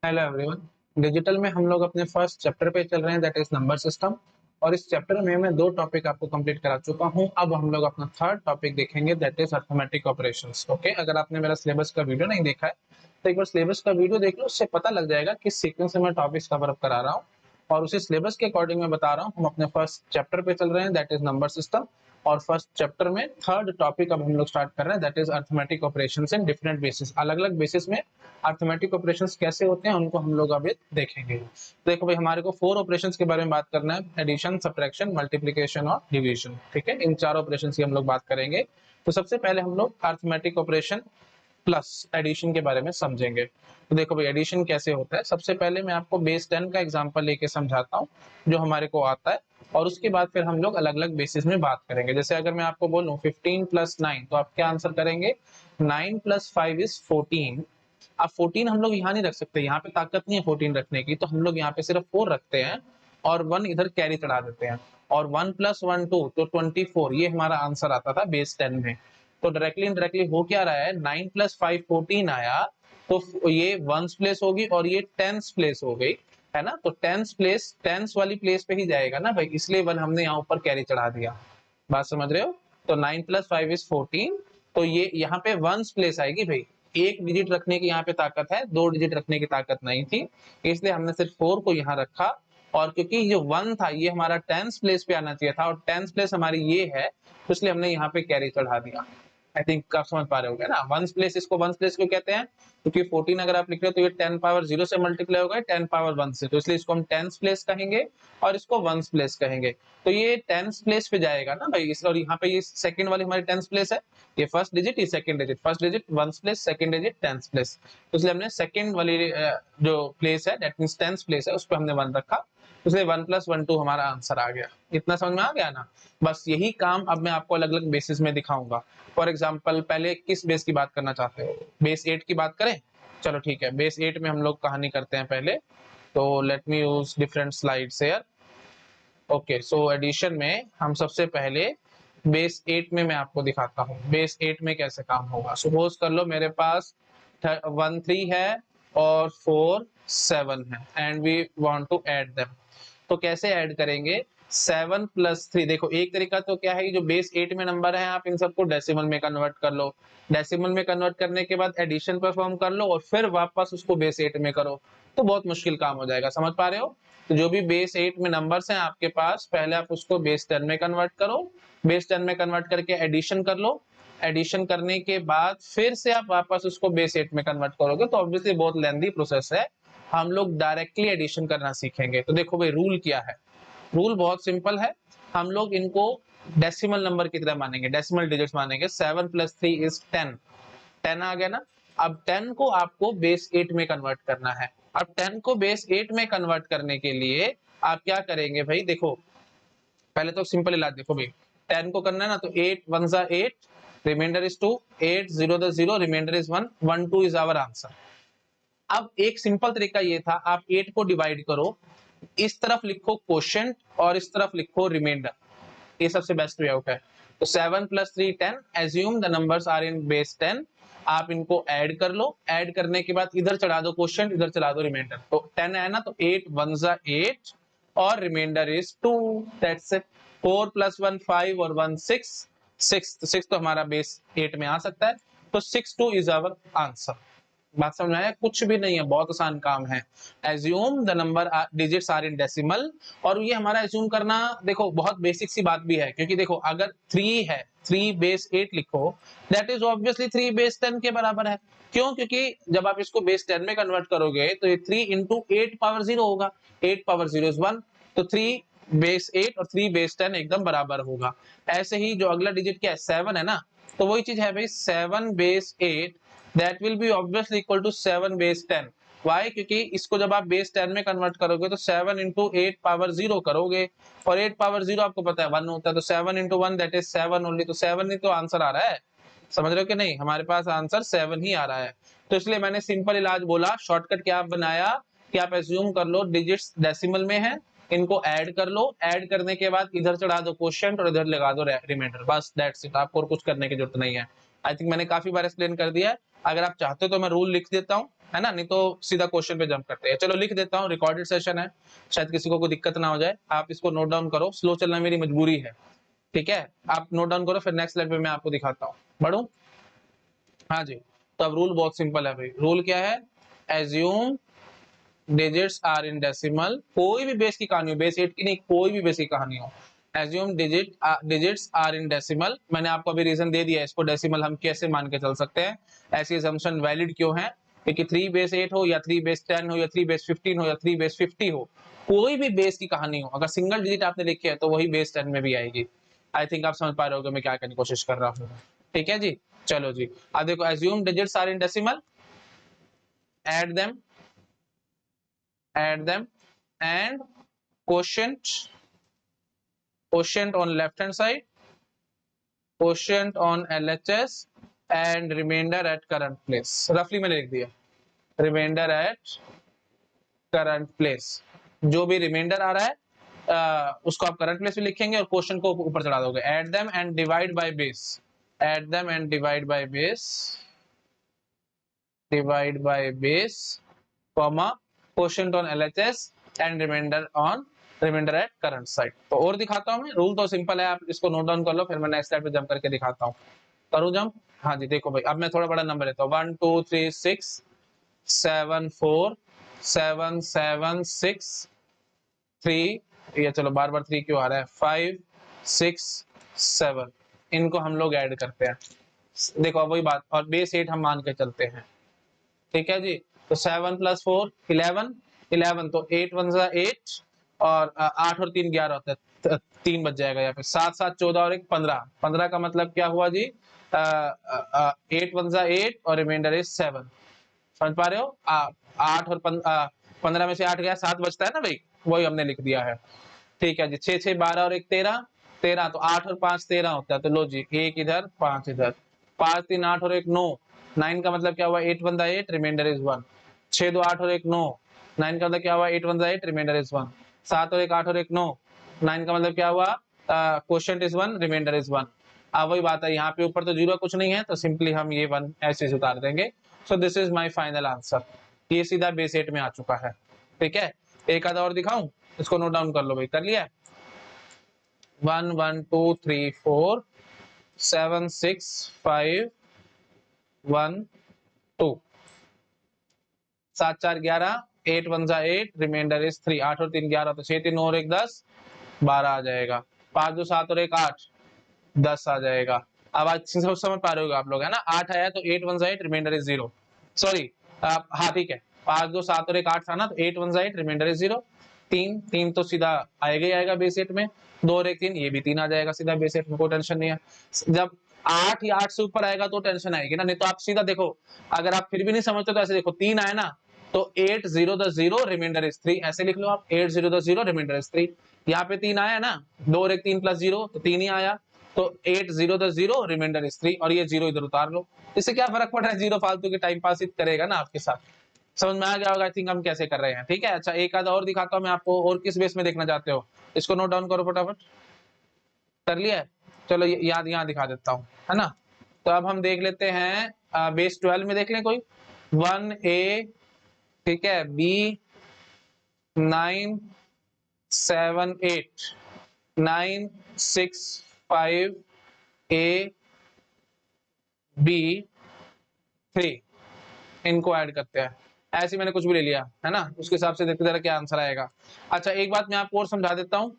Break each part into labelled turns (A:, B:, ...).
A: Hello everyone. Digital में हम लोग अपने फर्स्ट चैप्टर पे चल रहे हैं, दैट इज नंबर सिस्टम। और इस चैप्टर में मैं दो टॉपिक आपको कंप्लीट करा चुका हूं। अब हम लोग अपना थर्ड टॉपिक देखेंगे, that is arithmetic operations. Okay, अगर आपने मेरा सिलेबस का वीडियो नहीं देखा है तो एक बार सिलेबस का वीडियो देख लो, उससे पता लग जाएगा किस सीक्वेंस से मैं टॉपिक्स कवर अप करा रहा हूँ। और उसी सिलेबस के अकॉर्डिंग मैं बता रहा हूँ। हम अपने फर्स्ट चैप्टर पे चल रहे हैं, दैट इज नंबर सिस्टम। और फर्स्ट चैप्टर में थर्ड टॉपिक अब हम लोग स्टार्ट कर रहे हैं, that is arithmetic operations in different basis. अलग अलग बेसिस में अरिथमेटिक ऑपरेशंस कैसे होते हैं उनको हम लोग अभी देखेंगे। देखो भाई, हमारे को 4 ऑपरेशंस के बारे में बात करना है, एडिशन, सब्ट्रैक्शन, मल्टीप्लिकेशन और डिवीजन। ठीक है, इन चार ऑपरेशंस की हम लोग बात करेंगे। तो सबसे पहले हम लोग अरिथमेटिक ऑपरेशन प्लस एडिशन के बारे में समझेंगे। तो देखो भाई, एडिशन कैसे होता है। सबसे पहले मैं आपको बेस 10 का एग्जांपल लेके समझाता हूँ जो हमारे को आता है, और उसके बाद फिर हम लोग अलग अलग बेसिस में बात करेंगे। जैसे अगर मैं आपको बोलूं 15 प्लस 9, तो आप क्या आंसर करेंगे? 9 प्लस 5 इज 14। अब 14 हम लोग यहाँ नहीं रख सकते, यहाँ पे ताकत नहीं है 14 रखने की, तो हम लोग यहाँ पे सिर्फ 4 रखते हैं और 1 इधर कैरी चढ़ा देते हैं। और 1 प्लस 1 2, तो 24, ये हमारा आंसर आता था बेस 10 में। तो डायरेक्टली इनडायरेक्टली हो क्या रहा है, 9 प्लस 5 14 आया, तो ये वंस प्लेस होगी और ये टेंस प्लेस हो गई, है ना। तो टेंस प्लेस, टेंस वाली प्लेस पे ही जाएगा ना भाई, इसलिए 1 हमने यहाँ ऊपर कैरी चढ़ा दिया। बात समझ रहे हो? तो 9 प्लस 5 इज 14, तो ये यहाँ पे वंस प्लेस आएगी भाई। एक डिजिट रखने की यहाँ पे ताकत है, 2 डिजिट रखने की ताकत नहीं थी, इसलिए हमने सिर्फ 4 को यहाँ रखा। और क्योंकि जो 1 था ये हमारा टेंस प्लेस पे आना चाहिए था, और टेंस प्लेस हमारी ये है, तो इसलिए हमने यहाँ पे कैरी चढ़ा दिया। आई थिंक आप समझ पा रहे होगे ना, वंस प्लेस, इसको वंस प्लेस क्यों कहते हैं? क्योंकि 14 अगर आप लिख रहे हो तो ये 10 पावर 0 से मल्टीप्लाई होगा, 10 पावर 1 से, तो इसलिए इसको हम टेंस प्लेस कहेंगे और इसको वंस प्लेस कहेंगे। तो ये टेंस प्लेस पे जाएगा ना भाई, और यहाँ पे ये सेकंड वाली हमारी टेंस प्लेस है, ये फर्स्ट डिजिट, ये second digit, first digit ones place, second digit tens place, तो इसलिए हमने सेकंड वाली जो प्लेस है, दैट मींस टेंस प्लेस है, उस पर हमने 1 रखा, इसलिए 1 प्लस 1 2 हमारा आंसर आ गया। इतना समझ में आ गया ना? बस यही काम अब मैं आपको अलग अलग बेसिस में दिखाऊंगा। फॉर एग्जाम्पल, पहले किस बेस की बात करना चाहते हो? बेस 8 की बात करें? चलो ठीक है, बेस 8 में हम लोग कहानी करते हैं पहले। तो let me use different slides here. Okay, so addition में हम सबसे पहले बेस 8 में मैं आपको दिखाता हूँ बेस 8 में कैसे काम होगा। सपोज कर लो मेरे पास 1 3 है और 4 7 है, and we want to add them. तो कैसे ऐड करेंगे? 7 प्लस 3, देखो एक तरीका तो क्या है, जो बेस 8 में नंबर है आप इन सबको डेसिमल में कन्वर्ट कर लो। डेसिमल में कन्वर्ट करने के बाद एडिशन परफॉर्म कर लो और फिर वापस उसको बेस 8 में करो, तो बहुत मुश्किल काम हो जाएगा। समझ पा रहे हो? तो जो भी बेस 8 में नंबर्स हैं आपके पास, पहले आप उसको बेस 10 में कन्वर्ट करो, बेस 10 में कन्वर्ट करके एडिशन कर लो, एडिशन करने के बाद फिर से आप वापस उसको बेस 8 में कन्वर्ट करोगे, तो ऑब्वियसली बहुत लेंथी प्रोसेस है। हम लोग डायरेक्टली एडिशन करना सीखेंगे। तो देखो भाई, रूल क्या है? रूल बहुत सिंपल है। हम लोग इनको डेसिमल नंबर की तरह मानेंगे, डेसिमल डिजिट्स मानेंगे। 7 प्लस 3 इज 10, 10 आ गया ना। अब 10 को आपको बेस 8 में कन्वर्ट करना है। अब 10 को बेस 8 में कन्वर्ट करने के लिए आप क्या करेंगे भाई? देखो पहले तो सिंपल इलाज देखो भाई, 10 को करना है ना, तो 8 1 जा 8, रिमाइंडर इज 2, 8 0 द 0, remainder is 1, 1 2 is our answer. अब एक सिंपल तरीका ये था, आप 8 को डिवाइड करो, इस तरफ लिखो क्वोशिएंट और इस तरफ लिखो रिमाइंडर, ये सबसे बेस्ट वे आउट है। तो 7 plus 3 10, assume the numbers are in base 10, आप इनको ऐड कर लो, ऐड करने के बाद इधर चढ़ा दो क्वोशिएंट, इधर चढ़ा दो रिमाइंडर, तो 10 है ना, तो 8 1 जा 8 और remainder is 2, that's it. 4 plus 1 5 और 1 6, 6 तो हमारा बेस 8 में आ सकता है, तो 6 2 इज आवर आंसर। बात समझ में आया? कुछ भी नहीं है, बहुत आसान काम है। Assume the number digits are in decimal, और ये हमारा एज्यूम करना देखो बहुत बेसिक सी बात भी है, क्योंकि देखो अगर 3 है, 3 बेस 8 लिखो, दैट इज ऑब्वियसली 3 बेस 10 के बराबर है। क्यों? क्योंकि जब आप इसको बेस 10 में कन्वर्ट करोगे तो ये 3 इंटू 8 पावर 0 होगा, 8 पावर 0 इज 1, तो 3 बेस 8 और 3 बेस 10 एकदम बराबर होगा। ऐसे ही जो अगला डिजिट क्या है, 7 है ना, तो वही चीज है भाई, 7 base 8, that will be obviously equal to 7 base 10। Why? क्योंकि इसको जब आप बेस 10 में कन्वर्ट करोगे तो 7 इंटू 8 पावर 0 करोगे, और 8 पावर 0 आपको पता है 1 होता है, तो 7 इंटू 1 दैट इज 7 ओनली, तो 7 ही तो आंसर आ रहा है। समझ रहे हो कि नहीं? हमारे पास आंसर 7 ही आ रहा है। तो इसलिए मैंने सिंपल इलाज बोला, शॉर्टकट क्या बनाया कि आप एज्यूम कर लो डिजिट्स डेसिमल में है, इनको ऐड कर लो, ऐड करने के बाद इधर चढ़ा दो क्वोशिएंट और इधर लगा दो रिमाइंडर, बस दैट्स इट। आपको और कुछ करने की जरूरत नहीं है। आई थिंक मैंने काफी बार एक्सप्लेन कर दिया है। अगर आप चाहते हो तो मैं रूल लिख देता हूँ, है ना, नहीं तो सीधा क्वेश्चन पे जंप करते हैं। चलो लिख देता हूँ, रिकॉर्डेड सेशन है, शायद किसी को कोई दिक्कत ना हो जाए। आप इसको नोट डाउन करो, स्लो चलना मेरी मजबूरी है, ठीक है। आप नोट डाउन करो, फिर नेक्स्ट स्लाइड पे मैं आपको दिखाता हूँ। बढ़ू? हाँ जी। तो अब रूल बहुत सिंपल है भाई। रूल क्या है? Assume digits are in decimal. कोई भी बेस की कहानी हो, बेस 8 की नहीं, कोई भी बेस की कहानी हो, assume digits are in decimal. मैंने आपको अभी रीजन दे दिया, इसको डेसिमल हम कैसे मान के चल सकते हैं, ऐसी असम्पशन वैलिड क्यों है, क्योंकि 3 बेस 8 हो या 3 बेस 10 हो या 3 बेस 15 हो या 3 बेस 50 हो, कोई भी बेस की कहानी हो, अगर सिंगल डिजिट आपने लिखी है तो वही बेस 10 में भी आएगी। आई थिंक आप समझ पा रहे हो मैं क्या करने की कोशिश कर रहा हूँ, ठीक है जी। चलो जी, अब देखो, assume digits are in decimal, add them and quotient on left hand side, quotient on LHS and remainder at current place। रफली मैंने लिख दिया remainder at current place। जो भी रिमाइंडर आ रहा है उसको आप करंट प्लेस में लिखेंगे और क्वेश्चन को ऊपर चढ़ा दोगे। Add them and divide by base, add them and divide by base, divide by base, comma quotient on LHS and remainder at current side. तो और दिखाता हूं मैं, रूल तो सिंपल है, आप इसको नोट डाउन कर लो, फिर मैं नेक्स्ट स्लाइड पे जंप करके दिखाता हूं। करूं जंप? हाँ जी, देखो भाई, अब मैं थोड़ा बड़ा नंबर लेता हूं। 1 2 3 6 7 4 7 7 6 3, ये चलो बार बार 3 क्यों आ रहा है, 5 6 7, इनको हम लोग ऐड करते हैं। देखो वही बात, और बेस 8 हम मान के चलते हैं, ठीक है जी। तो 7 + 4 11, 11 तो 8 1 8, और 8 और 3 11 होता है, 3 बच जाएगा यहाँ पे। 7 7 14 और 1 15, 15 का मतलब क्या हुआ जी, 8 1 8 और रिमाइंडर इज 7। समझ पा रहे हो? 8 और 15 में से 8 गया, 7 बचता है ना भाई, वही हमने लिख दिया है, ठीक है जी। 6 6 12 और 1 13, 13 तो 8 और 5 13 होता है, तो लो जी, 1 इधर 5 इधर, 5 3 8 और 1 9, 9 का मतलब क्या हुआ, 8 1 8, रिमाइंडर इज 1। 6 2 8 और 1 9, 9 का मतलब क्या हुआ, 8 1 8, रिमाइंडर इज 1। 7 और 1 8 और 1 9, 9 का मतलब क्या हुआ, क्वोशिएंट इज 1, रिमाइंडर इज 1। अब वही बात है, यहाँ पे ऊपर तो जीरो कुछ नहीं है, तो सिंपली हम ये 1 ऐसे ही उतार देंगे। So this is my final answer, ये सीधा बेस 8 में आ चुका है, ठीक है। एक आधा और दिखाऊं, इसको नोट डाउन कर लो भाई, कर लिया? 1 1 2 3 4 7 6 5 1 2, 7 4 11, 8 1 8, रिमाइंडर इज 3। 8 और 3 11, तो 6 3 और 1 10, 12 आ जाएगा। 5 2 7 और 1 8, 10 आ जाएगा। अब आज समझ पा रहे हो आप लोग, है ना। 8 आया तो 8 1 8, रिमाइंडर इज 0, सॉरी, हाँ ठीक है, 5 2 7 और 1 8 था ना, तो 8 1 8, रिमाइंडर इज 0। 3 3 तो सीधा आएगा ही आएगा बेस 8 में, 2 और 1 3, ये भी 3 आ जाएगा सीधा बेस 8 में, कोई टेंशन नहीं है। जब 8 या 8 से ऊपर आएगा तो टेंशन आएगी ना, नहीं तो आप सीधा देखो, अगर आप फिर भी नहीं समझते तो ऐसे देखो, 3 आए ना, तो 8 0 10 0, रिमाइंडर इज 3, ऐसे लिख लो आप, 8 0 10 0, रिमाइंडर इज 3। यहाँ पे 3 आया ना, 2 और 1 3 + 0, तो 3 ही आया, तो 8 0 10 0, रिमाइंडर इज 3, और ये 0 इधर उतार लो। इससे क्या फर्क पड़ रहा है, 0 फालतू के टाइम पास ही करेगा ना आपके साथ। समझ में आ गया होगा आई थिंक हम कैसे कर रहे हैं, ठीक है। अच्छा, एक आधा और दिखाता हूं मैं आपको, और किस बेस में देखना चाहते हो, इसको नोट डाउन करो फटाफट। कर लिया है? चलो याद यहाँ दिखा देता हूँ, है ना। तो अब हम देख लेते हैं बेस 12 में, देख लें कोई 1A, ठीक है, B 9 7 8 9 6 5 A B 3, इनको ऐड करते हैं। ऐसे मैंने कुछ भी ले लिया, है ना, उसके हिसाब से देखते जरा क्या आंसर आएगा। अच्छा, एक बात मैं आपको और समझा देता हूँ,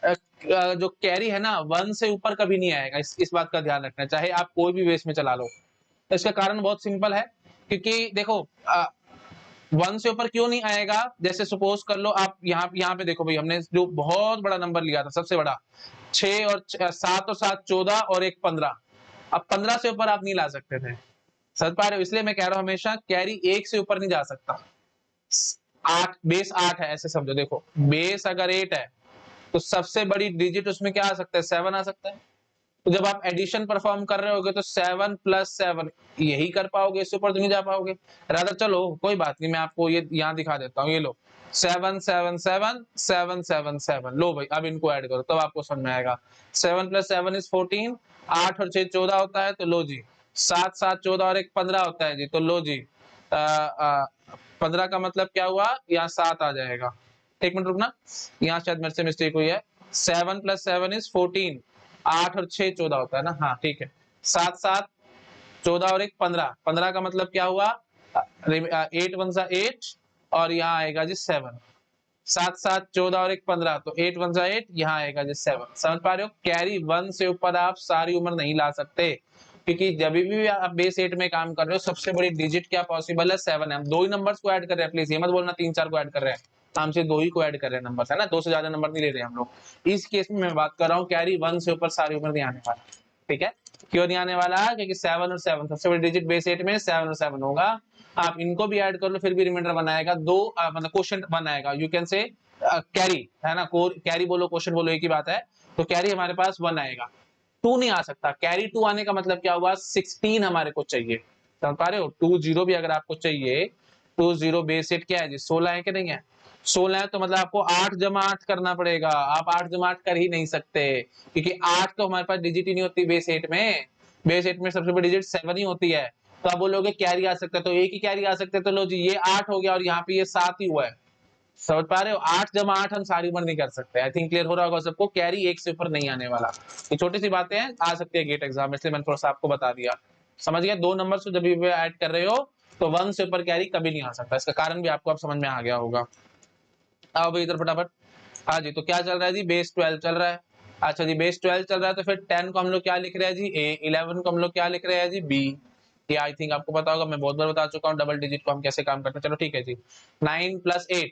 A: जो कैरी है ना, 1 से ऊपर कभी नहीं आएगा, इस बात का ध्यान रखना, चाहे आप कोई भी बेस में चला लो। इसका कारण बहुत सिंपल है, क्योंकि देखो 1 से ऊपर क्यों नहीं आएगा, जैसे सपोज कर लो आप यहाँ पे देखो भाई, हमने जो बहुत बड़ा नंबर लिया था, सबसे बड़ा 6 और 7 और 7 14 और 1 15, अब 15 से ऊपर आप नहीं ला सकते थे, समझ पा रहे हो। इसलिए मैं कह रहा हूं हमेशा कैरी 1 से ऊपर नहीं जा सकता। 8 बेस 8 है, ऐसे समझो, देखो बेस अगर 8 है तो सबसे बड़ी डिजिट उसमें क्या आ सकता है, 7 आ सकता है। तो जब आप एडिशन परफॉर्म कर रहे होगे तो 7 + 7 यही कर पाओगे, इससे ऊपर तो नहीं जा पाओगे। रादर चलो कोई बात नहीं, मैं आपको ये यहाँ दिखा देता हूँ, ये लो 7 7 7 7 7 7, लो भाई, अब इनको ऐड करो तब आपको समझ में आएगा। 7 + 7 इज 14, 8 और 6 14 होता है, तो लो जी 7 7 14 और 1 15 होता है जी, तो लो जी 15 का मतलब क्या हुआ, यहाँ 7 आ जाएगा। एक मिनट रुकना, यहाँ शायद मेरे से मिस्टेक हुई है। 7 + 7 = 14, 8 और 6 14 होता है ना, हाँ ठीक है। 7 7 14 और 1 15, 15 का मतलब क्या हुआ, 8 1 सा 8 और यहाँ आएगा जी 7। 7 7 14 और 1 15, तो 8 1 सा 8, यहाँ आएगा जी 7। समझ पा रहे हो, कैरी 1 से ऊपर आप सारी उम्र नहीं ला सकते, क्योंकि जब भी आप बेस 8 में काम कर रहे हो सबसे बड़ी डिजिट क्या पॉसिबल है, 7 है। हम दो ही नंबर्स को ऐड कर रहे हैं, प्लीज ये मत बोलना 3 4 को ऐड कर रहे हैं, हम सिर्फ दो ही को ऐड कर रहे हैं नंबर्स, है ना, दो से ज्यादा नंबर नहीं ले रहे हम लोग। इस केस में मैं बात कर रहा हूँ कैरी 1 से ऊपर सारी उम्र नहीं आने वाला, ठीक है। क्यों नहीं आने वाला, क्योंकि 7 और 7 सबसे बड़ी डिजिट बेस 8 में 7 और 7 होगा। आप इनको भी ऐड कर लो फिर भी रिमाइंडर बनाएगा, दो मतलब क्वेश्चन बनाएगा, यू कैन से कैरी, है ना, कैरी बोलो क्वेश्चन बोलो एक ही बात है। तो कैरी हमारे पास 1 आएगा, 2 नहीं आ सकता। कैरी 2 आने का मतलब क्या हुआ, 16 हमारे को चाहिए, समझ पा रहे हो। 2 0 भी अगर आपको चाहिए, 2 0 बेस 8 क्या है जी, 16 है कि नहीं है, 16 है, तो मतलब आपको 8 जमा 8 करना पड़ेगा। आप 8 जमा 8 कर ही नहीं सकते, क्योंकि 8 तो हमारे पास डिजिट ही नहीं होती बेस 8 में। बेस 8 में सबसे बड़ी डिजिट 7 ही होती है। तो आप बोलोगे कैरी आ सकता है, तो एक ही कैरी आ सकते हैं, तो लो जी ये 8 हो गया और यहाँ पे ये 7 ही हुआ है। समझ पा रहे हो, 8 जमा 8 हम सारी उम्र नहीं कर सकते। आई थिंक क्लियर हो रहा होगा सबको, कैरी 1 से ऊपर नहीं आने वाला। ये छोटी सी बातें हैं, आ सकती है गेट एग्जाम, इसलिए मैंने थोड़ा सा आपको बता दिया। समझ गया, दो नंबर को जब भी ऐड कर रहे हो तो 1 से ऊपर कैरी कभी नहीं आ सकता, इसका कारण भी आपको अब समझ में आ गया होगा। आओ भाई इधर फटाफट। हाँ जी, तो क्या चल रहा है जी, बेस 12 चल रहा है। अच्छा जी, बेस 12 चल रहा है, तो फिर 10 को हम लोग क्या लिख रहे हैं जी, ए, 11 को हम लोग क्या लिख रहे हैं जी, बी। ये आई थिंक आपको पता होगा, मैं बहुत बार बता चुका हूँ डबल डिजिट को हम कैसे काम करते हैं। चलो ठीक है जी, 9 + 8,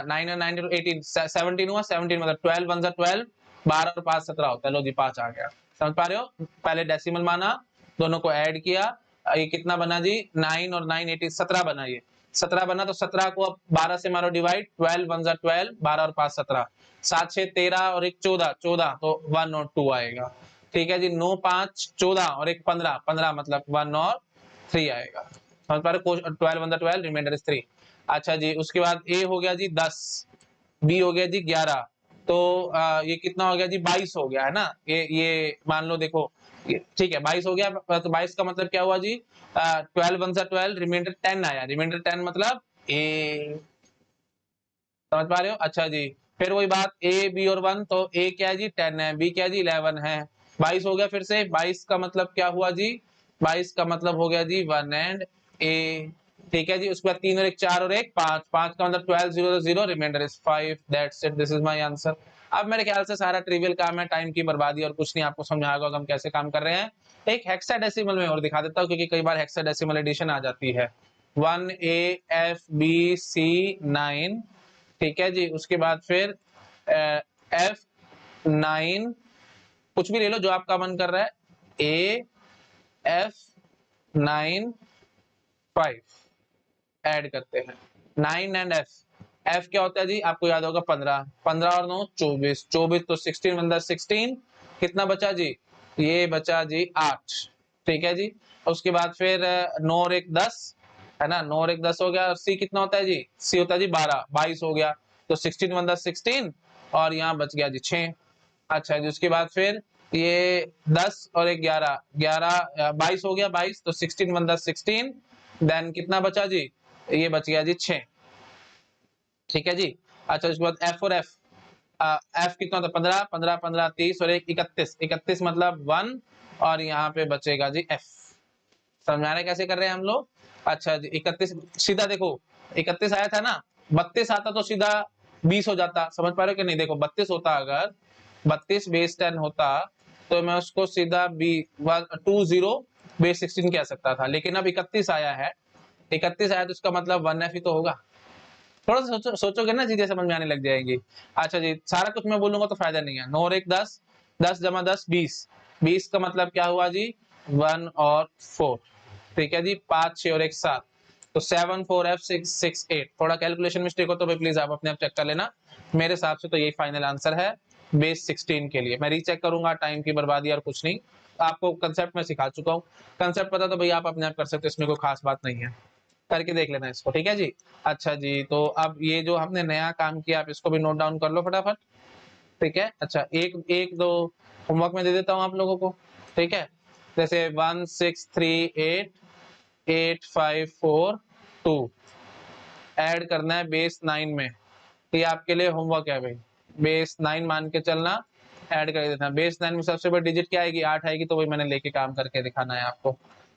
A: 9 और 9 18, 17 हुआ, 17 मतलब 12 1 12, 12 और 5 17 होता है। लो जी 5 आ गया। समझ पा रहे हो, पहले डेसिमल माना, दोनों को ऐड किया, ये कितना बना जी, 9 और 9 18 17 बना, ये 17 बना, तो 17 को अब 12 से मारो डिवाइड, 12 1 12, 12 और 5 17, 7 6 13 और 1 14, 14 तो 1 और 2 आएगा। ठीक है जी, 9 5 14 और 1 15, 15 मतलब 1 और 3 आएगा। समझ पा रहे हो, 12 1 12, रिमाइंडर इज 3। अच्छा जी, उसके बाद ए हो गया जी 10, बी हो गया जी 11, तो ये कितना हो गया जी, 22 हो गया, है ना। ये मान लो देखो, ठीक है 22 हो गया, तो 22 का मतलब क्या हुआ जी, 12 1 12, रिमाइंडर 10 आया, रिमाइंडर 10 मतलब ए। समझ पा रहे हो। अच्छा जी, फिर वही बात, ए बी और 1, तो ए क्या है जी 10 है, बी क्या है जी 11 है। 22 हो गया, फिर से 22 का मतलब क्या हुआ जी, 22 का मतलब हो गया जी 1 एंड ए। ठीक है जी, उसके बाद 3 और 1 4 और 1 5, 5 का मतलब 12 0 0, remainder is 5, that's it, this is my answer. अब मेरे ख्याल से सारा ट्रिवियल काम है, टाइम की बर्बादी और कुछ नहीं, आपको समझ आ गया हम कैसे काम कर रहे हैं। एक हेक्साडेसिमल में और दिखा देता हूँ, क्योंकि कई बार हेक्साडेसिमल एडिशन आ जाती है। 1 A F B C 9, ठीक है जी, उसके बाद फिर F9, कुछ भी ले लो जो आपका मन कर रहा है, AF9 5 ऐड करते हैं, 9 एंड F क्या होता है जी, आपको याद होगा 15, 15 और 9 24, 24 तो 16 बंदा 16, कितना बचा जी, ये बचा जी 8। ठीक है जी, उसके बाद फिर 9 और 1 10, है ना, 9 और 1 10 हो गया, और सी कितना होता है जी, सी होता है जी 12, 22 हो गया, तो 16 बंदा 16 और यहाँ बच गया जी 6। अच्छा जी, उसके बाद फिर ये 10 और 1 11, 11 22 हो गया, 22 तो 16 बंदा 16, देन कितना बचा जी, ये बच गया जी 6। ठीक है जी, अच्छा उसके बाद एफ और एफ, एफ कितना था 15, 15 15 30 और 1 31, 31 मतलब 1, और यहाँ पे बचेगा जी एफ। समझ आ रहा है कैसे कर रहे हैं हम लोग। अच्छा जी, 31 सीधा देखो, 31 आया था ना, 32 आता तो सीधा 20 हो जाता। समझ पा रहे हो कि नहीं, देखो 32 होता, अगर 32 बेस 10 होता तो मैं उसको सीधा 20 बेस 16 कह सकता था, लेकिन अब 31 आया है, 31 आया तो इसका मतलब 1F ही तो होगा। थोड़ा सा सोचोगे ना, चीजें समझ में आने लग जाएंगी। अच्छा जी, सारा कुछ मैं बोलूंगा तो फायदा नहीं है। 9 और 1 10, 10 जमा 10 20, 20 का मतलब क्या हुआ जी 1 और 4। ठीक है जी, 5 6 और 1 7, तो 7 4 F 6 6 8। थोड़ा कैलकुलेशन मिस्टेक हो तो भाई प्लीज आप अपने आप चेक कर लेना, मेरे हिसाब से तो यही फाइनल आंसर है बेस 16 के लिए। मैं रीचेक करूंगा, टाइम की बर्बादी और कुछ नहीं, आपको कंसेप्ट में सिखा चुका हूँ, कंसेप्ट पता तो भाई आप अपने आप कर सकते हो, इसमें कोई खास बात नहीं है, करके देख लेना इसको। ठीक है जी, अच्छा जी, तो अब ये जो हमने नया काम किया आप इसको भी नोट डाउन कर लो फटाफट। ठीक है, अच्छा एक एक दो होमवर्क में दे देता हूँ आप लोगों को। ठीक है, जैसे 1 6 3 8 8 5 4 2, ऐड करना है बेस 9 में। ये आपके लिए होमवर्क है भाई, बेस 9 मान के चलना, ऐड कर देना। बेस 9 में सबसे बड़ी डिजिट क्या आएगी? 8 आएगी, तो वही मैंने लेके काम करके दिखाना है आपको।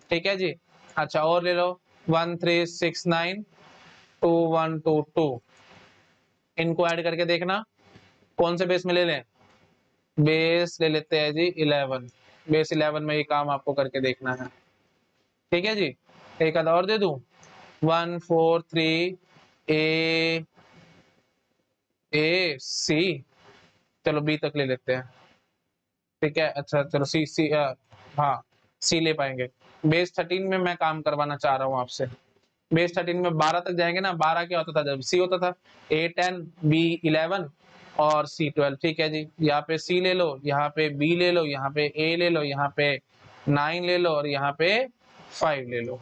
A: ठीक है जी। अच्छा और ले लो 1369 2122, इनको ऐड करके देखना कौन से बेस में ले लें। बेस ले लेते हैं जी 11, बेस 11 में ये काम आपको करके देखना है। ठीक है जी। एक आधा और दे दूं, 143 ए सी, चलो बी तक ले लेते हैं। ठीक है अच्छा चलो सी सी हाँ सी ले पाएंगे। बेस 13 में मैं काम करवाना चाह रहा हूँ आपसे। बेस 13 में 12 तक जाएंगे ना। 12 क्या होता था जब सी होता था? ए 10 बी 11 और सी 12। ठीक है जी। यहाँ पे सी ले लो, यहाँ पे बी ले लो, यहाँ पे ए ले लो, यहाँ पे 9 ले लो और यहाँ पे 5 ले लो।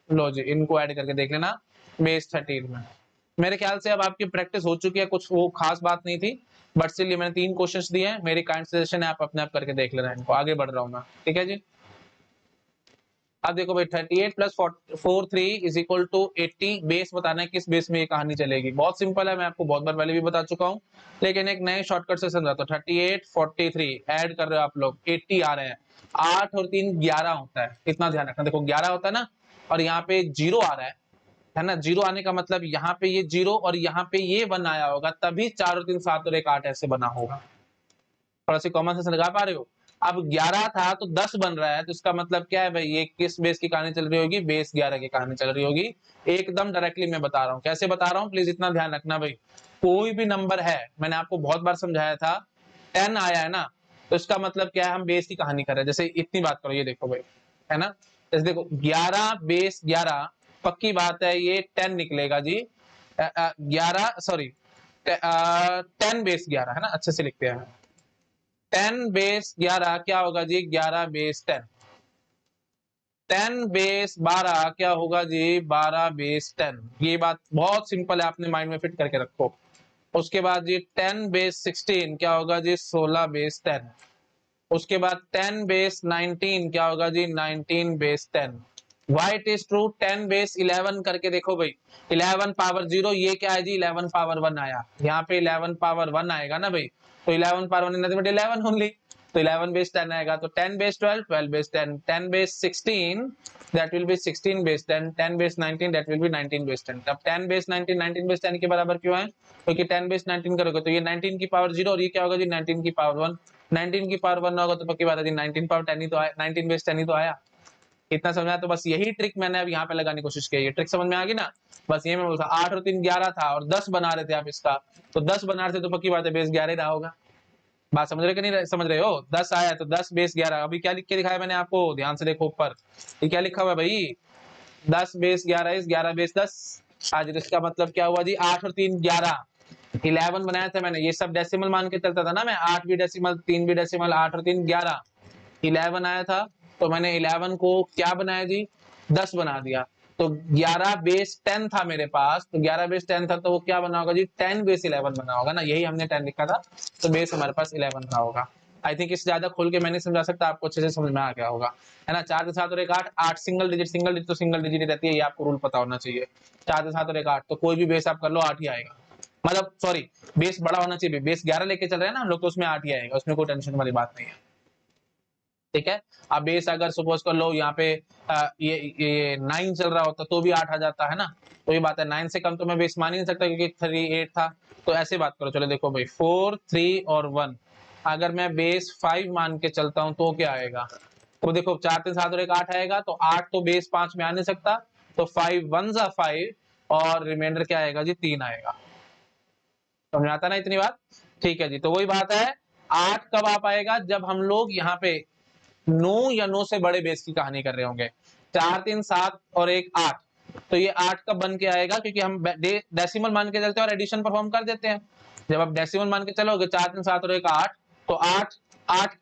A: लो जी इनको ऐड करके देख लेना बेस 13 में। मेरे ख्याल से अब आपकी प्रैक्टिस हो चुकी है, कुछ वो खास बात नहीं थी, बट इसलिए मैंने 3 क्वेश्चंस दिए हैं। मेरी काइंड सजेशन है आप अपने आप करके देख लेना इनको। आगे बढ़ रहा हूँ मैं। ठीक है जी। अब देखो भाई 38 plus 43 is equal to 80, base बताना है किस बेस में ये कहानी चलेगी। बहुत सिंपल है, मैं आपको बहुत बार पहले भी बता चुका हूँ, लेकिन एक नए शॉर्टकट से समझाता हूँ। 38 43 ऐड कर रहे हो आप लोग, 80 आ रहे हैं। 8 और 3 11 होता है, इतना ध्यान रखना। देखो 11 होता है ना, और यहाँ पे 0 आ रहा है ना। 0 आने का मतलब यहाँ पे ये 0 और यहाँ पे ये 1 आया होगा, तभी 4 और 3 7 और 1 8 ऐसे बना होगा। थोड़ा सी कॉमन सेंस लगा पा रहे हो? अब 11 था तो 10 बन रहा है, तो इसका मतलब क्या है भाई? ये किस बेस की कहानी चल रही होगी? बेस 11 की कहानी चल रही होगी। एकदम डायरेक्टली मैं बता रहा हूँ। कैसे बता रहा हूँ प्लीज इतना ध्यान रखना भाई। कोई भी नंबर है, मैंने आपको बहुत बार समझाया था, 10 आया है ना, तो इसका मतलब क्या है? हम बेस की कहानी कर रहे हैं। जैसे इतनी बात करो, ये देखो भाई, है ना। जैसे देखो 11 बेस 11, पक्की बात है ये 10 निकलेगा जी। 11 सॉरी 10 बेस 11 है ना, अच्छे से लिखते हैं। 10 बेस 11 क्या होगा जी? 11 बेस 10। 10 बेस 12 क्या होगा जी? 12 बेस 10। ये बात बहुत सिंपल है, आपने माइंड में फिट करके रखो। उसके बाद जी 10 बेस 16 क्या होगा जी? 16 बेस 10। उसके बाद 10 बेस 19 क्या होगा जी? 19 base 10। Why it is true? 10 base 11 करके देखो भाई, 11 पावर 0 ये क्या है जी? 11 पावर 1 आया। यहाँ पे 11 पावर 1 आएगा ना भाई, तो 11 पावर 1 नथिंग बट 11 ओनली, तो 11 बेस 10 आएगा। तो 10 base 12, 12 base 10, 10 base 16 that will be 16 base 10, 10 base 19 that will be 19 base 10। अब 10 बेस 19 19 बेस 10 के बराबर क्यों है? क्योंकि 10 बेस 19 करोगे तो ये 19 की पावर 0 और ये क्या होगा जी? 19 की पावर 1। 19 की पावर 1 होगा तो पक्की बात है जी 19 पावर 10 ही तो आया, 19 बेस 10 ही तो आया। इतना समझ में आया? तो बस यही ट्रिक मैंने अब यहाँ पे लगाने की कोशिश की है। ये ट्रिक समझ में आ गई ना? बस ये मैं बोलता 8 और 3 11 था और 10 बना रहे थे आप इसका, तो 10 बना रहे थे तो पक्की बात है बेस 11 ही रहा होगा। बात समझ रहे कि नहीं समझ रहे हो? 10 आया तो 10 बेस 11। अभी क्या लिख के दिखाया मैंने आपको? ध्यान से देखो ऊपर, ये क्या लिखा हुआ है भाई? 10 बेस 11 इस 11 बेस 10। आज इसका मतलब क्या हुआ जी? 8 और 3 11, 11 बनाया था मैंने। ये सब डेसिमल मान के चलता था ना मैं, 8 भी डेसिमल 3 भी डेसिमल, 8 और 3 11, 11 आया था, तो मैंने 11 को क्या बनाया जी? 10 बना दिया। तो 11 बेस 10 था मेरे पास, तो 11 बेस 10 था, तो वो क्या बना होगा जी? 10 बेस 11 बना होगा ना, यही हमने 10 लिखा था, तो बेस हमारे पास 11 का होगा। आई थिंक इससे ज्यादा खोल के मैं नहीं समझा सकता, आपको अच्छे से समझ में आ गया होगा, है ना। 4 के साथ और एक 8, 8 सिंगल डिजिट तो सिंगल डिजिट ही रहती है, ये आपको रूल पता होना चाहिए। 4 के साथ और एक 8, तो कोई भी बेस आप कर लो 8 ही आएगा। मतलब सॉरी, बेस बड़ा होना चाहिए। बेस 11 लेके चल रहे हैं ना हम लोग, तो उसमें 8 ही आएगा, उसमें कोई टेंशन वाली बात नहीं है। ठीक है। अब बेस अगर सपोज कर लो यहाँ पे ये 9 चल रहा होता तो भी 8 आ जाता है ना, तो ये बात है। 9 से कम तो मैं बेस मान ही नहीं सकता क्योंकि 3 8 था, तो ऐसे बात करो। चलो देखो भाई 4 3 और 1, अगर मैं बेस 5 मान के चलता हूँ तो क्या आएगा? तो देखो 4 3 7 और एक 8 आएगा, तो 8 तो बेस 5 में आ नहीं सकता, तो 5 1 जा 5 और रिमाइंडर क्या आएगा जी? 3 आएगा। समझ आता ना इतनी बात? ठीक है जी। तो वही बात है, 8 कब आ पाएगा? जब हम लोग यहाँ पे 9 या 9 से बड़े बेस की कहानी कर रहे होंगे। 4 3 7 और एक 8, तो ये 8 कब बन के आएगा? क्योंकि हम डेसिमल मान के चलते हैं और एडिशन परफॉर्म कर देते हैं। जब आप डेसिमल मान के चलोगे 4 3 7 और एक 8, तो 8 8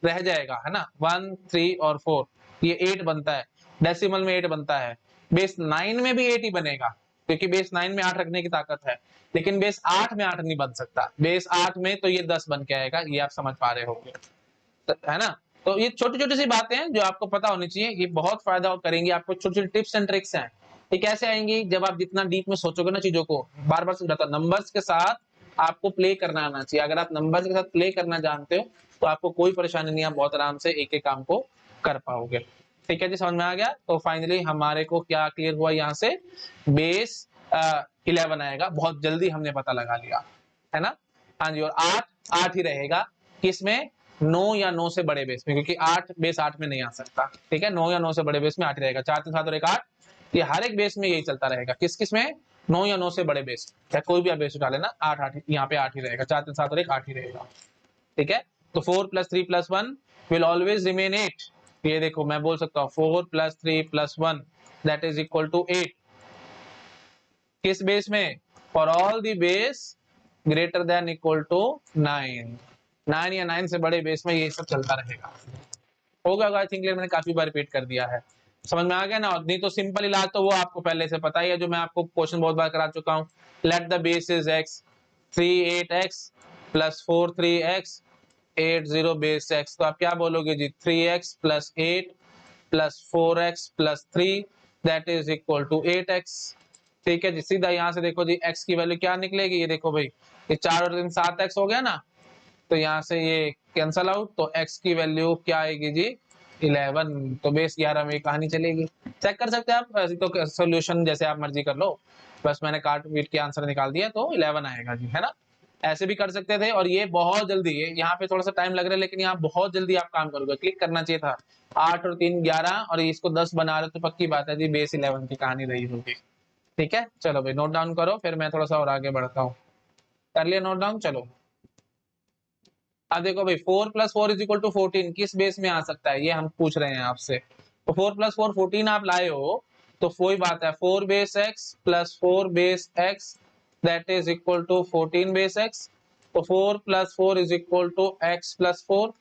A: रह जाएगा, है ना। 1 3 और 4 ये 8 बनता है, डेसिमल में 8 बनता है। बेस 9 में भी 8 ही बनेगा, क्योंकि बेस 9 में 8 रखने की ताकत है, लेकिन बेस 8 में 8 नहीं बन सकता। बेस 8 में तो ये 10 बन के आएगा, ये आप समझ पा रहे होंगे, है ना। तो ये छोटी छोटी सी बातें हैं जो आपको पता होनी चाहिए, ये बहुत फायदा करेंगी आपको। छोटी छोटी टिप्स एंड ट्रिक्स हैं, ये कैसे आएंगी? जब आप जितना डीप में सोचोगे ना चीजों को, बार बार समझाता, नंबर्स के साथ आपको प्ले करना आना चाहिए। अगर आप नंबर्स के साथ प्ले करना जानते हो तो आपको कोई परेशानी नहीं, आप बहुत आराम से एक एक काम को कर पाओगे। ठीक है जी, समझ में आ गया? तो फाइनली हमारे को क्या क्लियर हुआ, यहाँ से बेस 11 आएगा, बहुत जल्दी हमने पता लगा लिया, है ना? हाँ जी, और 8 ही रहेगा किसमें? 9 या 9 से बड़े बेस में, क्योंकि 8 बेस 8 में नहीं आ सकता। ठीक है, 9 या 9 से बड़े बेस में 8 ही रहेगा। 4 3 7 और 1 8, ये हर एक बेस में यही चलता रहेगा। किस किस में? 9 या 9 से बड़े बेस, या कोई भी आप बेस उठा लेना, 8 8 यहाँ पे 8 ही रहेगा। 4 3 7 और 1 8 ही रहेगा। ठीक है, तो 4 + 3 + 1 विल ऑलवेज रिमेन 8। ये देखो मैं बोल सकता हूँ 4 + 3 + 1 दैट इज इक्वल टू 8। किस बेस में? For all the base greater than equal to 9। 9 या 9 से बड़े बेस में ये सब चलता रहेगा। हो गया, आई थिंक मैंने काफी बार रिपीट कर दिया है, समझ में आ गया ना? नहीं तो सिंपल इलाज तो वो आपको पहले से पता ही है, जो मैं आपको क्वेश्चन बहुत बार करा चुका हूँ। Let the base is x, 3 8x + 4 3x 8 0 base x। तो आप क्या बोलोगे जी? 3x + 8 + 4x + 3 that is equal to 8x। ठीक है जी, सीधा यहाँ से देखो जी x की वैल्यू क्या निकलेगी, ये देखो भाई, ये 4 और 3 7x हो गया ना, तो यहाँ से ये कैंसल आउट, तो x की वैल्यू क्या आएगी जी? 11। तो बेस 11 में कहानी चलेगी। चेक कर सकते हैं आप, ऐसे तो सोल्यूशन जैसे आप मर्जी कर लो, बस मैंने काट पीट के आंसर निकाल दिया, तो 11 आएगा जी, है ना? ऐसे भी कर सकते थे, और ये बहुत जल्दी, ये यहाँ पे थोड़ा सा टाइम लग रहा है, लेकिन यहाँ बहुत जल्दी आप काम करोगे। क्लिक करना चाहिए था। 8 और 3 11, और इसको 10 बना रहे, तो पक्की बात है जी बेस 11 की कहानी रही होगी। ठीक है, चलो भाई नोट डाउन करो, फिर मैं थोड़ा सा और आगे बढ़ता हूँ। कर लिया नोट डाउन? चलो अब देखो भाई, 4 + 4 = 14 किस बेस में आ सकता है, ये हम पूछ रहे हैं आपसे। तो 4 + 4 14 आप लाए हो, तो वही बात है, 4 base x + 4 base x that is equal to 14 base x। तो 4 + 4 = x + 4,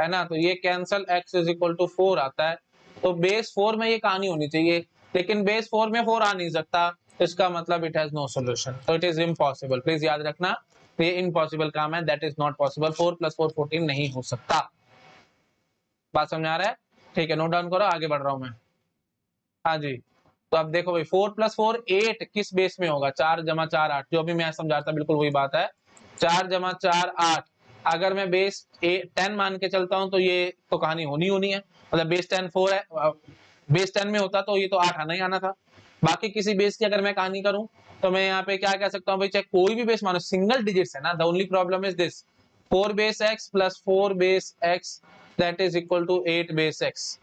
A: है ना? तो ये कैंसल, x = 4 आता है। तो बेस 4 में ये कहानी होनी चाहिए, लेकिन बेस 4 में 4 आ नहीं सकता, तो इसका मतलब इट हैज नो सॉल्यूशन, तो इट इज इम्पॉसिबल। प्लीज याद रखना, ये इम्पॉसिबल काम है, दैट इज नॉट पॉसिबल। 4 + 4 14 नहीं हो सकता। बात समझ आ रहा है? ठीक है, नोट डाउन करो, आगे बढ़ रहा हूं मैं। हाँ जी, तो अब देखो भाई, 4 + 4 8 किस बेस में होगा? 4 + 4 8, जो भी मैं समझाता बिल्कुल वही बात है। 4 + 4 8, अगर मैं बेस 10 मान के चलता हूं, तो ये तो कहानी होनी है, मतलब बेस 10 4 है, बेस 10 में होता तो ये तो 8 आना ही आना था। बाकी किसी बेस की अगर मैं कहानी करूं, तो मैं यहाँ पे क्या कह सकता हूँ भाई, चाहे कोई भी बेस मानो, सिंगल डिजिट्स है ना। The only problem is this, 4 base x + 4 base x that is equal to 8 base x,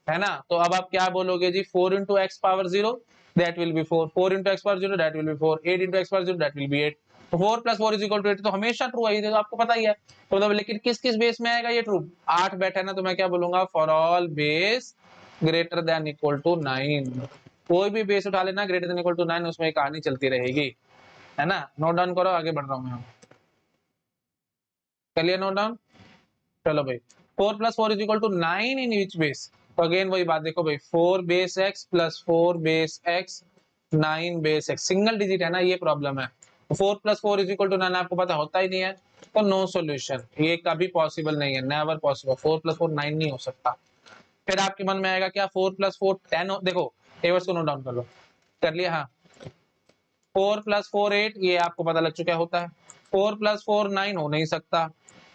A: है ना? तो अब आप क्या बोलोगे जी? 4 × x⁻0 that will be 4, 4 × x⁻0 that will be 4, 8 × x⁻0 that will be 8। तो 4 + 4 = 8 तो हमेशा ट्रू है, ये तो आपको पता ही है। तो मतलब लेकिन किस किस बेस में आएगा ये ट्रू? 8 बैठा है ना, तो मैं क्या बोलूंगा? For all base greater than equal to 9। कोई भी बेस उठा लेना ग्रेटर देन इक्वल टू 9, उसमें कहानी चलती रहेगी, है ना? नोट डाउन करो, आगे बढ़ रहा हूं मैं। कर लिया नोट डाउन? चलो भाई, 4 + 4 = 9 इन विच बेस? तो अगेन वही बात देखो भाई, 4 base x + 4 base x 9 base x, single digit है ना, ये प्रॉब्लम है। 4 + 4 = 9 आपको पता होता ही नहीं है, तो नो सॉल्यूशन, ये कभी पॉसिबल नहीं है, नेवर पॉसिबल। 4 + 4 9 नहीं हो सकता। फिर आपके मन में आएगा क्या? 4 + 4 10 देखो, एवर्स को नोट डाउन कर लो। कर लिया? हाँ। 4 + 4 8, ये आपको पता लग चुका होता है। 4 + 4 9 हो नहीं सकता।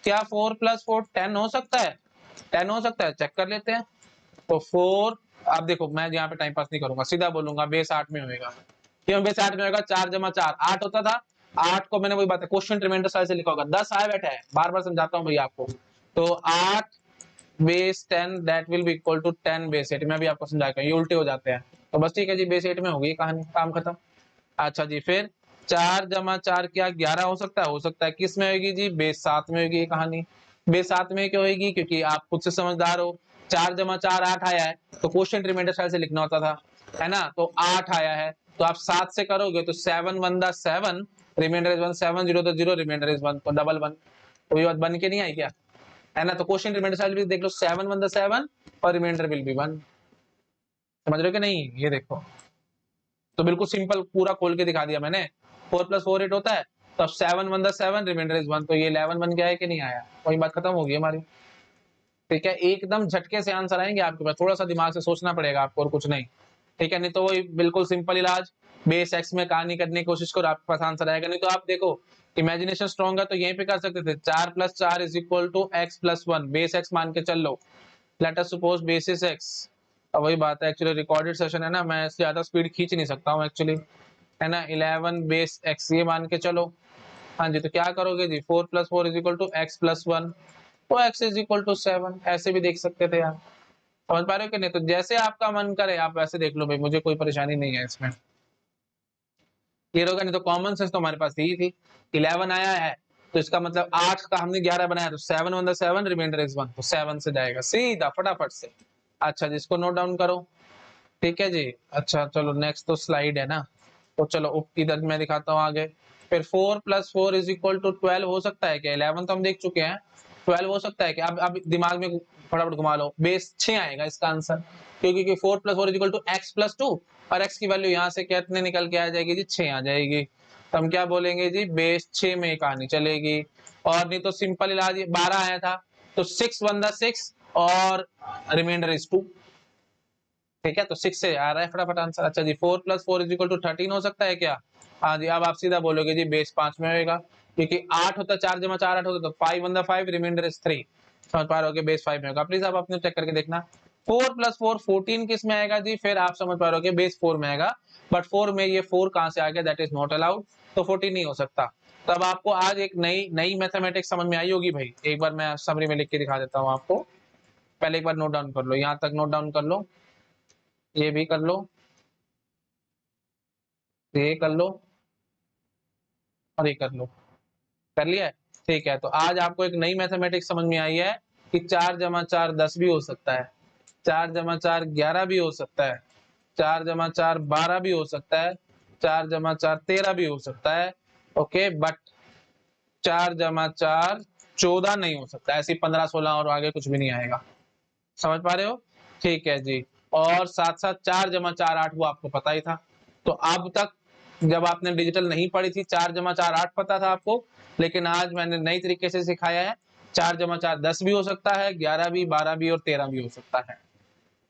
A: क्या 4 + 4 10 हो सकता है? 10 हो सकता है, चेक कर लेते हैं। तो 4, अब देखो मैं यहाँ पे टाइम पास नहीं करूंगा, सीधा बोलूंगा बेस 8 में होगा। क्यों बेस 8 में होगा? 4 + 4 8 होता था। 8 को मैंने वही बात है, क्वेश्चन रिमाइंडर साइज से लिखा होगा, 10 आया बैठा है, बार बार समझाता हूँ भैया आपको। तो 8 base 10 that will be equal to 10 base 8, मैं भी आपको समझाया, ये उल्टे हो जाते हैं। तो बस ठीक है जी, बेस 8 में होगी कहानी, काम खत्म। अच्छा जी, फिर 4 + 4 क्या 11 हो सकता है? हो सकता है। किस में होगी जी? बेस 7 में होगी ये कहानी। बेस 7 में क्यों होगी? क्योंकि आप खुद से समझदार हो, 4 + 4 8 आया है, तो क्वेश्चन रिमाइंडर स्टाइल से लिखना होता था, है ना? तो 8 आया है, तो आप 7 से करोगे तो 7 1 दा 7, रिमाइंडर इज 1, 7 0 दा 0, रिमाइंडर इज 1, तो डबल 1। तो ये बात बन के नहीं आई क्या? है ना? तो क्वेश्चन रिमाइंडर स्टाइल भी देख लो, 7 1 दा 7 और रिमाइंडर विल बी 1। समझ रहे हो कि नहीं? ये देखो, तो बिल्कुल सिंपल पूरा खोल के दिखा दिया मैंने। 4 + 4 8 होता है, तो 7 1 दा 7, रिमाइंडर इज 1, तो ये 11 बन गया है कि नहीं आया? वही बात खत्म होगी हमारी। ठीक है, एकदम झटके से आंसर आएंगे आपके पास, थोड़ा सा दिमाग से सोचना पड़ेगा आपको और कुछ नहीं। ठीक है, नहीं तो वही बिल्कुल सिंपल इलाज, बेस एक्स में कहानी करने की कोशिश करो, आपके पास आंसर आएगा। नहीं तो आप देखो इमेजिनेशन स्ट्रॉन्ग है तो यहीं पे कर सकते थे, 4 + 4 is equal to x + 1, base X मान के चल लो, let us suppose basis X. अब वही बात है, एक्चुअली रिकॉर्डेड सेशन है ना, मैं इससे ज्यादा स्पीड खींच नहीं सकता हूँ एक्चुअली, है ना। 11 बेस एक्स ये मान के चलो। हाँ जी, तो क्या करोगे जी, 4 + 4 इज इक्वल टू x + 1, तो x इज इक्वल टू 7, ऐसे भी देख सकते थे आप। समझ पा रहे हो कि नहीं? तो जैसे आपका मन करे आप वैसे देख लो भाई, मुझे कोई परेशानी नहीं है इसमें। क्लियर होगा? नहीं तो कॉमन सेंस तो हमारे पास यही थी, 11 आया है तो इसका मतलब 8 का हमने 11 बनाया, तो 7 × 1 7, रिमाइंडर इज 1, तो 7 से जाएगा सीधा फटाफट से। अच्छा जिसको नोट डाउन करो, ठीक है जी। अच्छा चलो नेक्स्ट तो स्लाइड है ना, तो चलो इधर मैं दिखाता हूँ आगे। फिर 4 + 4 इज इक्वल टू 12 हो सकता है क्या? 11 तो हम देख चुके हैं, 12 हो सकता है क्या? अब दिमाग में फटाफट घुमा लो, बेस 6 आएगा इसका आंसर, क्योंकि 4 + 4 इज इक्वल टू x + 2, और x की वैल्यू यहाँ से कितने निकल के आ जाएगी जी, 6 आ जाएगी। तो हम क्या बोलेंगे जी, बेस 6 में कहानी चलेगी। और नहीं तो सिंपल इलाज, 12 आया था तो 6 × 1 = 6 और रिमाइंडर इज 2, ठीक है, तो 6 से आ रहा है फटाफट आंसर। अच्छा जी, 4 + 4 इज इक्वल टू 13 हो सकता है क्या? हाँ जी, अब आप सीधा बोलोगे जी बेस 5 में होएगा, क्योंकि 8 होता, 4 × 4 8 होता, तो 5 × 1 5, रिमाइंडर इज 3। समझ पा रहे हो कि बेस 5 में होगा। प्लीज आप अपने चेक करके देखना। 4 + 4 14 किस में आएगा जी? फिर आप समझ पा रहे हो कि बेस 4 में आएगा, बट 4 में ये 4 कहां से आ गया? दैट इज नॉट अलाउड, तो 14 नहीं हो सकता। तब आपको आज एक नई मैथमेटिक्स समझ में आई होगी भाई। एक बार मैं समरी में लिख के दिखा देता हूँ आपको, पहले एक बार नोट डाउन कर लो, यहाँ तक नोट डाउन कर लो, ये भी कर लो, ये कर लो, और ये कर लो। कर लिया है? ठीक है, तो आज आपको एक नई मैथमेटिक्स समझ में आई है कि 4 × 4 10 भी हो सकता है, 4 × 4 11 भी हो सकता है, 4 × 4 12 भी हो सकता है, 4 × 4 13 भी हो सकता है, ओके, बट 4 × 4 14 नहीं हो सकता, ऐसी 15 16 और आगे कुछ भी नहीं आएगा। समझ पा रहे हो? ठीक है जी। और साथ साथ 4 × 4 8 वो आपको पता ही था। तो अब तक जब आपने डिजिटल नहीं पढ़ी थी, 4 × 4 8 पता था आपको, लेकिन आज मैंने नई तरीके से सिखाया है, 4 × 4 10 भी हो सकता है, 11 भी, 12 भी और 13 भी हो सकता है।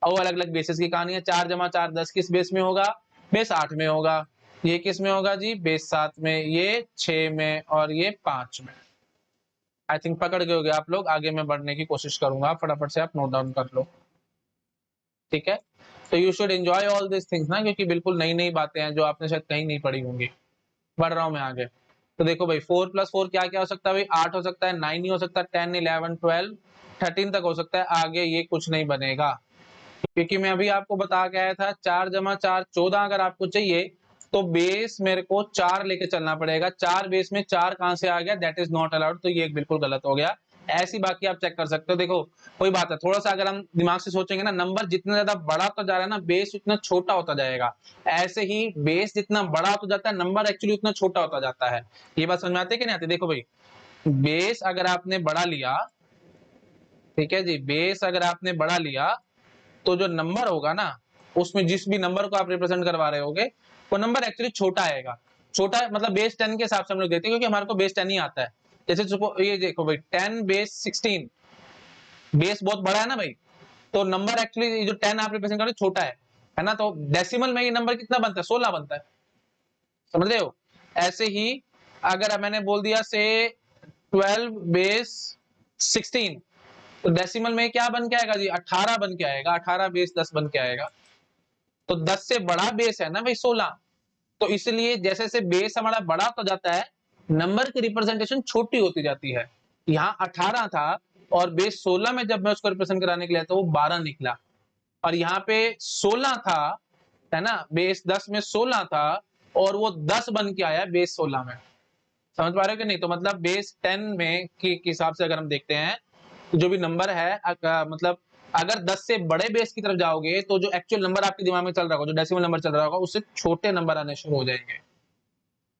A: और अलग अलग बेसिस की कहानी है। 4 × 4 10 किस बेस में होगा? बेस 8 में होगा। ये किस में होगा जी? बेस 7 में, ये 6 में, और ये 5 में। आई थिंक पकड़ गए होगे आप लोग। आगे मैं बढ़ने की कोशिश करूंगा, फटाफट से आप नोट डाउन कर लो, ठीक है। तो you should enjoy all this things ना, क्योंकि बिल्कुल नई नई बातें हैं जो आपने शायद कहीं नहीं पढ़ी होंगी। बढ़ रहा हूं मैं आगे। तो देखो भाई, 4 + 4 क्या क्या हो सकता है भाई? 8 हो सकता है, 9 ही हो सकता है, 10 11 12 13 तक हो सकता है, आगे ये कुछ नहीं बनेगा, क्योंकि मैं अभी आपको बता के आया था 4 × 4 14 अगर आपको चाहिए तो बेस मेरे को 4 लेके चलना पड़ेगा। 4 बेस में 4 कहां से आ गया? दैट इज नॉट अलाउड, तो ये बिल्कुल गलत हो गया। ऐसी बाकी आप चेक कर सकते हो। देखो कोई बात है, थोड़ा सा अगर हम दिमाग से सोचेंगे ना, नंबर जितना ज्यादा बड़ा होता जा रहा है ना, बेस उतना छोटा होता जाएगा। ऐसे ही बेस जितना बड़ा होता जाता है, नंबर एक्चुअली उतना छोटा होता जाता है। ये बात समझ में आती है कि नहीं आती? देखो भाई, बेस अगर आपने बड़ा लिया, ठीक है जी, बेस अगर आपने बड़ा लिया तो जो नंबर होगा ना, उसमें जिस भी नंबर को आप रिप्रेजेंट करवा रहे होगे, वो नंबर एक्चुअली छोटा आएगा। छोटा मतलब बेस 10 के हिसाब से हम लोग देते हैं, क्योंकि हमारे को बेस 10 ही आता है। जैसे ये देखो भाई, 10 बेस 16, बेस बहुत बड़ा है ना भाई, तो नंबर एक्चुअली जो 10 आप रिप्रेजेंट कर रहे हो छोटा है ना। तो डेसिमल में ये नंबर कितना बनता है? 16 बनता है। समझ रहे हो? ऐसे ही अगर मैंने बोल दिया से 12 बेस 16, तो डेसिमल में क्या बन के आएगा जी? 18 बन के आएगा। 18 बेस 10 बन के आएगा। तो 10 से बड़ा बेस है ना भाई 16, तो इसलिए जैसे जैसे बेस हमारा बड़ा होता जाता है, नंबर की रिप्रेजेंटेशन छोटी होती जाती है। यहाँ 18 था और बेस 16 में जब मैं उसको रिप्रेजेंट कराने के लिए तो वो 12 निकला, और यहाँ पे 16 था, है ना, बेस 10 में 16 था और वो 10 बन के आया बेस 16 में। समझ पा रहे हो कि नहीं? तो मतलब बेस 10 में के हिसाब से अगर हम देखते हैं, तो जो भी नंबर है मतलब अगर 10 से बड़े बेस की तरफ जाओगे तो जो एक्चुअल नंबर आपके दिमाग में चल रहा होगा, जो डेसिमल नंबर चल रहा होगा, उससे छोटे नंबर आने शुरू हो जाएंगे।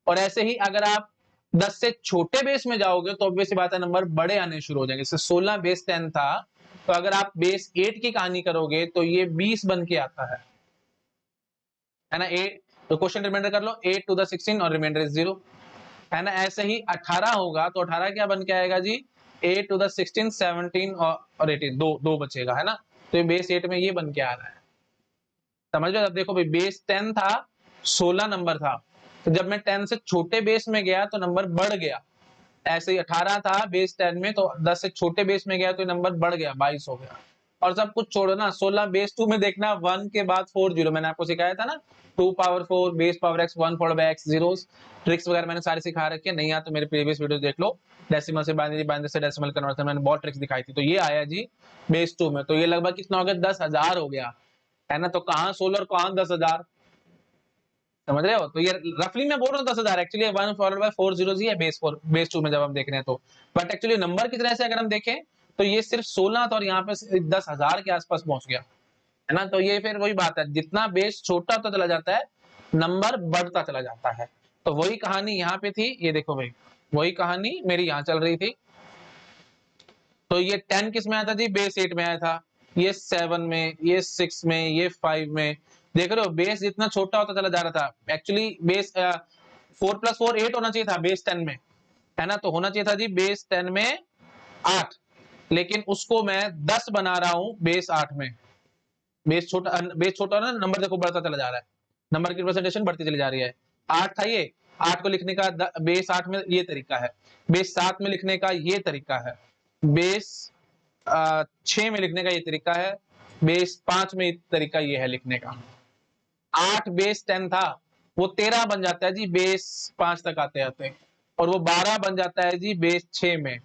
A: और ऐसे ही अगर आप 10 से छोटे बेस में जाओगे तो ऑब्वियस बात है, नंबर बड़े आने शुरू हो जाएंगे। जैसे 16 बेस 10 था, तो अगर आप बेस 8 की कहानी करोगे तो ये 20 बन के आता है ना। 8, तो क्वेश्चन रिमाइंडर कर लो, 8 to the 16 और रिमाइंडर इज 0, है ना। ऐसे ही 18 होगा तो 18 क्या बन के आएगा जी? 8 to the 16 17 और 18, दो बचेगा, है ना। तो ये बेस 8 में ये बन के आ रहा है। समझ लो। अब देखो भाई बेस 10 था, 16 नंबर था, तो जब मैं 10 से छोटे बेस में गया तो नंबर बढ़ गया। ऐसे ही 18 था बेस 10 में, तो 10 से छोटे बेस में गया तो नंबर बढ़ गया, 22 हो गया। और सब कुछ छोड़ना, 16 बेस 2 में देखना, 1 के बाद 4 जीरो, मैंने आपको सिखाया था ना, 2 power 4 base power x 1 followed by x zeros. Tricks वगैरह मैंने सारी सिखा रखी है, नहीं आ तो मेरे प्रीवियस वीडियो देख लो। डेसिमल से बाइनरी, बाइनरी से डेसिमल कन्वर्जन मैंने बहुत ट्रिक्स दिखाई थी। तो ये आया जी बेस 2 में, तो ये लगभग कितना हो गया, 10,000 हो गया, है ना। तो कहाँ 16 और कहाँ 10,000, समझ रहे हो। तो ये रफली मैं बोल रहा हूँ 10,000, एक्चुअली 1 फॉलोड बाय 4 जीरोस ही है बेस 4 बेस 2 में जब हम देख रहे हैं तो। बट एक्चुअली नंबर की तरह से अगर हम देखें तो ये सिर्फ 16 था और यहाँ पे 10,000 के आसपास पहुंच गया, है ना। तो ये फिर वही बात है, जितना बेस छोटा होता चला जाता है नंबर बढ़ता चला जाता है। तो वही कहानी यहाँ पे थी, ये देखो भाई, वही कहानी मेरी यहाँ चल रही थी। तो ये 10 किस में आया था जी, बेस 8 में आया था, ये 7 में, ये 6 में, ये 5 में। देख रहे हो बेस जितना छोटा होता चला जा रहा था। एक्चुअली बेस 4 + 4 8 होना चाहिए था बेस 10 में, है ना। तो होना चाहिए था जी बेस 10 में 8, लेकिन उसको मैं 10 बना रहा हूं बेस 8 में। बेस छोटा ना, नंबर देखो बढ़ता चला जा रहा है, नंबर की रिप्रेजेंटेशन बढ़ती चली जा रही है। 8 था ये, 8 को लिखने का बेस 8 में ये तरीका है, बेस 7 में लिखने का ये तरीका है, बेस 6 में लिखने का ये तरीका है, बेस 5 में तरीका ये है लिखने का। 8 बेस 10 था, वो 13 बन जाता है जी बेस 5 तक आते आते, और वो 12 बन जाता है जी बेस 6 में।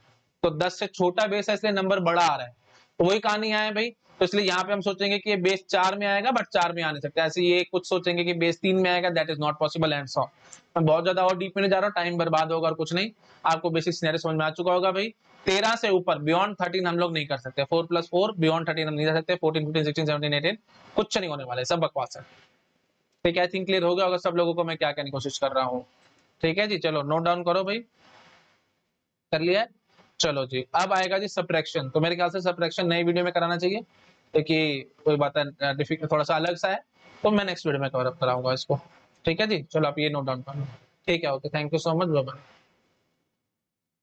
A: तो 10 से छोटा बेस है इसलिए नंबर बड़ा आ रहा है। तो वही कहानी है भाई। तो इसलिए यहाँ पे हम सोचेंगे कि ये बेस 4 में आएगा, बट 4 में आ नहीं सकता। ऐसे ये कुछ सोचेंगे कि बेस 3 में आएगा, that is not possible and so. मैं बहुत ज्यादा और डीप में नहीं जा रहा हूँ, टाइम बर्बाद होगा और कुछ नहीं। आपको बेसिक सिनेरियो समझ में आ चुका होगा भाई। 13 से ऊपर बियॉन्ड 13 हम लोग नहीं कर सकते, 4 + 4 बियॉन्ड 13 हम नहीं कर सकते, 14 15 16 17 18 कुछ नहीं होने वाले, सब बकवास है। ठीक है, आई थिंक क्लियर हो गया होगा सब लोगों को मैं क्या कहने की कोशिश कर रहा हूँ। ठीक है जी, चलो नोट डाउन करो भाई, कर लिया है। चलो जी, अब आएगा जी सब्ट्रैक्शन। तो मेरे ख्याल से सब्ट्रैक्शन नई वीडियो में कराना चाहिए, क्योंकि कोई बात है डिफिकल्ट थोड़ा सा अलग सा है, तो मैं नेक्स्ट वीडियो में कवर अप कराऊंगा इसको। ठीक है जी, चलो आप ये नोट डाउन कर लो। ठीक है, okay, thank you so much, bye bye.